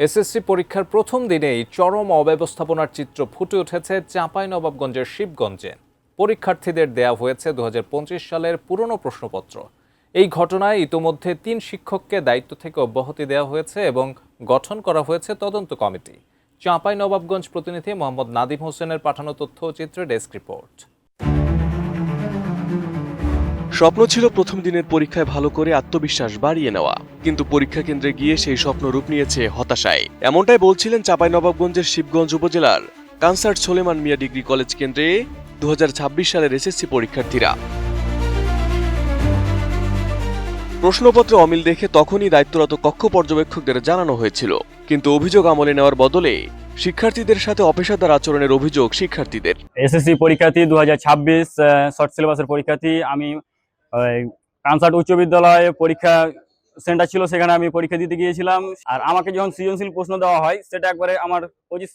SSC পরীক্ষার প্রথম দিনেই চরম অব্যবস্থাপনার চিত্র ফুটে উঠেছে চাঁপাইনবাবগঞ্জের শিবগঞ্জে। পরীক্ষার্থীদের দেয়া হয়েছে ২০২৫ সালের পুরনো প্রশ্নপত্র। এই ঘটনায় ইতোমধ্যে ৩ শিক্ষককে দায়িত্ব থেকে অব্যাহতি দেওয়া হয়েছে এবং গঠন করা হয়েছে তদন্ত কমিটি। চাঁপাইনবাবগঞ্জ প্রতিনিধি মোহাম্মদ নাদিম হোসেনের পাঠানো তথ্য ও চিত্রে ডেস্ক রিপোর্ট। স্বপ্ন ছিল প্রথম দিনের পরীক্ষায় ভালো করে আত্মবিশ্বাস বাড়িয়ে নেওয়া, কিন্তু পরীক্ষা কেন্দ্রে গিয়ে সেই স্বপ্ন রূপ নিয়েছে হতাশায়। এমনটাই বলছিলেন চাঁপাইনবাবগঞ্জের শিবগঞ্জ উপজেলার কানসার্ট সোলেমান মিয়া ডিগ্রি কলেজ কেন্দ্রে ২০২৬ সালের এসএসসি পরীক্ষার্থীরা। প্রশ্নপত্রে অমিল দেখে তখনই দায়িত্বরত কক্ষ পর্যবেক্ষকদের জানানো হয়েছিল, কিন্তু অভিযোগ আমলে নেওয়ার বদলে শিক্ষার্থীদের সাথে অপেশাদার আচরণের অভিযোগ শিক্ষার্থীদের। এসএসসি পরীক্ষার্থী ২০২৬ শর্ট সিলেবাসের পরীক্ষার্থী। আমি কানসার্ট উচ্চ বিদ্যালয়ে পরীক্ষা সেন্টার ছিল, সেখানে আমি পরীক্ষা দিতে গিয়েছিলাম। আর আমাকে যখন সৃজনশীল প্রশ্ন দেওয়া হয়, সেটা একবারে আমার 25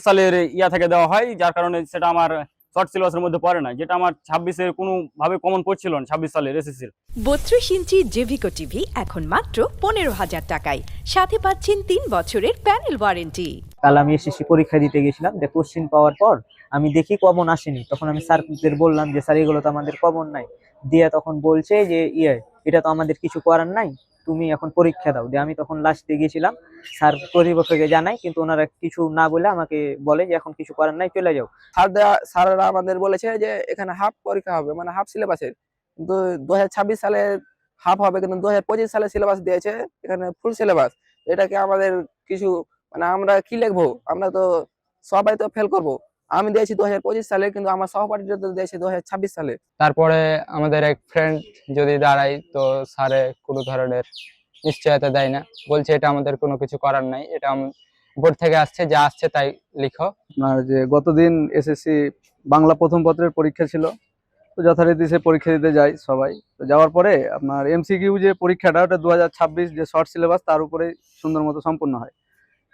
সালের ইয়া থেকে দেওয়া হয়, যার কারণে সেটা আমার শর্ট সিলেবাসের মধ্যে পড়ে না, যেটা আমার 26-এর কোনোভাবে কমন পড়ছিল না। 26 সালের এসএসসির 32 ইঞ্চি জেভিকো টিভি এখন মাত্র 15,000 টাকায়, সাথে পাচ্ছেন 3 বছরের প্যানেল ওয়ারেন্টি। কাল আমি এসএসসি পরীক্ষা দিতে গেছিলাম, যে কোশ্চিন পাওয়ার পর আমি দেখি কমন আসেনি। তখন আমি স্যারদের বললাম যে স্যার এগুলো তো আমাদের কমন নাই। দিয়ে তখন বলছে যে এটা তো আমাদের কিছু করার নাই, তুমি এখন পরীক্ষা দাও। দিয়ে আমি তখন লাস্টে গেছিলাম, স্যার কর্তৃপক্ষকে জানাই, কিন্তু ওনারা কিছু না বলে আমাকে বলে যে এখন কিছু করার নাই, চলে যাও। স্যাররা আমাদের বলেছে যে এখানে হাফ পরীক্ষা হবে, মানে হাফ সিলেবাসের, কিন্তু 2026 সালে হাফ হবে, কিন্তু 2025 সালে সিলেবাস দিয়েছে এখানে ফুল সিলেবাস। এটাকে আমাদের কিছু মানে আমরা কি লিখবো? আমরা তো সবাই তো ফেল করবো। আমি দিয়েছি 2025 সালে, কিন্তু আমার সহপাঠীরা তো দিয়েছে 2026 সালে। তারপরে আমাদের এক ফ্রেন্ড যদি দাঁড়াই, তো স্যারে কোনো ধরনের নিশ্চয়তা দেয় না, বলছে এটা আমাদের কোনো কিছু করার নাই, এটা বোর্ড থেকে আসছে, যা আসছে তাই লিখো। আপনার যে গতদিন এসএসসি বাংলা প্রথম পত্রের পরীক্ষা ছিল, তো যথারীতি সে পরীক্ষা দিতে যাই সবাই। তো যাওয়ার পরে আপনার এমসিকিউ যে পরীক্ষাটা, ওটা 2026 যে শর্ট সিলেবাস, তার উপরে সুন্দর মতো সম্পূর্ণ হয়।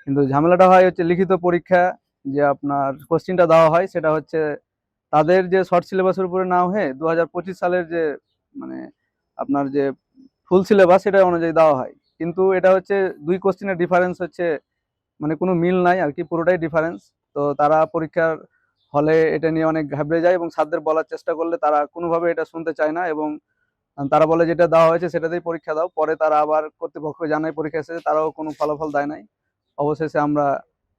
কিন্তু ঝামেলাটা হয় হচ্ছে লিখিত পরীক্ষা, যে আপনার কোশ্চিনটা দেওয়া হয় সেটা হচ্ছে তাদের যে শর্ট সিলেবাসের উপরে না হয়ে 2025 সালের যে মানে আপনার যে ফুল সিলেবাস, সেটা অনুযায়ী দেওয়া হয়। কিন্তু এটা হচ্ছে দুই কোশ্চিনের ডিফারেন্স হচ্ছে, মানে কোনো মিল নাই আর কি, পুরোটাই ডিফারেন্স। তো তারা পরীক্ষার হলে এটা নিয়ে অনেক ঘাবড়ে যায়, এবং স্যারদের বলার চেষ্টা করলে তারা কোনোভাবে এটা শুনতে চায় না, এবং তারা বলে যেটা দেওয়া হয়েছে সেটাতেই পরীক্ষা দাও। পরে তারা আবার কর্তৃপক্ষ জানায় পরীক্ষা শেষে, তারাও কোনো ফলাফল দেয় নাই। অবশেষে আমরা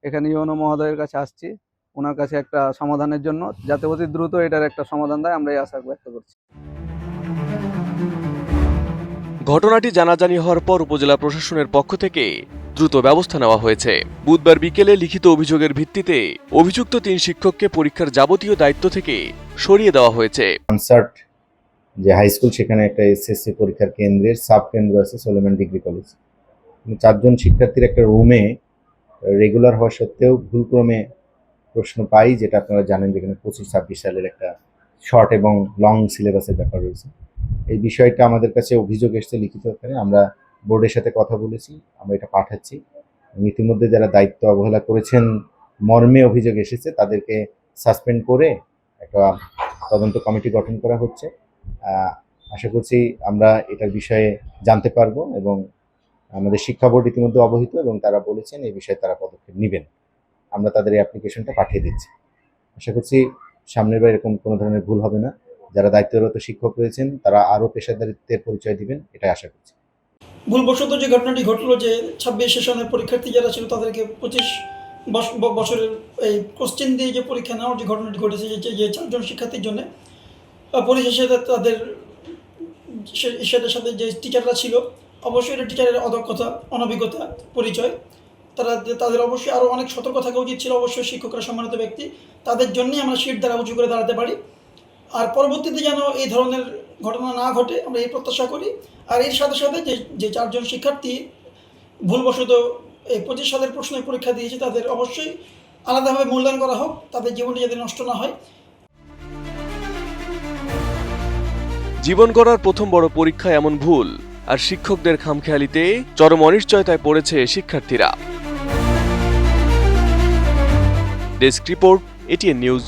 এখানে ইউনো মহোদয়ের কাছে আসছি, ওনার কাছে একটা সমাধানের জন্য, যাতে অতি দ্রুত এটার একটা সমাধান দেয়, আমরা এই আশা ব্যক্ত করছি। ঘটনাটি জানাজানি হওয়ার পর উপজেলা প্রশাসনের পক্ষ থেকে দ্রুত ব্যবস্থা নেওয়া হয়েছে। বুধবার বিকেলে লিখিত অভিযোগের ভিত্তিতে অভিযুক্ত 3 শিক্ষককে পরীক্ষার যাবতীয় দায়িত্ব থেকে সরিয়ে দেওয়া হয়েছে। কানসার্ট যে হাই স্কুল, সেখানে একটা এসএসসি পরীক্ষার কেন্দ্রের সাব কেন্দ্র আছে, সোলেমান ডিগ্রি কলেজ। 4 জন শিক্ষার্থীর একটা রুমে রেগুলার হওয়া সত্ত্বেও ভুলক্রমে প্রশ্ন পাই, যেটা আপনারা জানেন, যেখানে 25-26 সালের একটা শর্ট এবং লং সিলেবাসের ব্যাপার রয়েছে। এই বিষয়টা আমাদের কাছে অভিযোগ এসেছে লিখিত আকারে, আমরা বোর্ডের সাথে কথা বলেছি, আমরা এটা পাঠাচ্ছি। ইতিমধ্যে যারা দায়িত্ব অবহেলা করেছেন মর্মে অভিযোগ এসেছে, তাদেরকে সাসপেন্ড করে একটা তদন্ত কমিটি গঠন করা হচ্ছে। আশা করছি আমরা এটার বিষয়ে জানতে পারবো, এবং আমাদের শিক্ষা বোর্ড ইতিমধ্যে অবহিত, এবং তারা বলেছেন এই বিষয়ে তারা পদক্ষেপ নেবেন। আমরা তাদের এই অ্যাপ্লিকেশনটা পাঠিয়ে দিচ্ছি। আশা করছি সামনের বার এরকম কোনো ধরনের ভুল হবে না। যারা দায়িত্বরত শিক্ষক রয়েছেন তারা আরও পেশাদারিত্বের পরিচয় দিবেন, এটাই আশা করছি। ভুলবশত যে ঘটনাটি ঘটলো, যে 26 সেশনের পরীক্ষার্থী যারা ছিল তাদেরকে 25 বছরের এই কোশ্চেন দিয়ে যে পরীক্ষা নেওয়ার যে ঘটনাটি ঘটেছে, যে 4 জন শিক্ষার্থীর জন্য, পরিশেষে তাদের সেটার সাথে যে টিচাররা ছিল, অবশ্যই এটা টিচারের অদক্ষতা, অনভিজ্ঞতা পরিচয়। তাদের অবশ্যই আরও অনেক সতর্ক থাকা উচিত ছিল। অবশ্যই শিক্ষকরা সম্মানিত ব্যক্তি, তাদের জন্যই আমরা সিট দ্বারা উঁচু করে দাঁড়াতে পারি। আর পরবর্তীতে যেন এই ধরনের ঘটনা না ঘটে, আমরা এই প্রত্যাশা করি। আর এর সাথে সাথে যে 4 জন শিক্ষার্থী ভুলবশত এই 25 সালের প্রশ্নের পরীক্ষা দিয়েছে, তাদের অবশ্যই আলাদাভাবে মূল্যায়ন করা হোক, তাদের জীবনটি যাতে নষ্ট না হয়। জীবন গড়ার প্রথম বড় পরীক্ষা এমন ভুল আর শিক্ষকদের খামখেয়ালিতে চরম অনিশ্চয়তায় পড়েছে শিক্ষার্থীরা। Desk report, ATN news.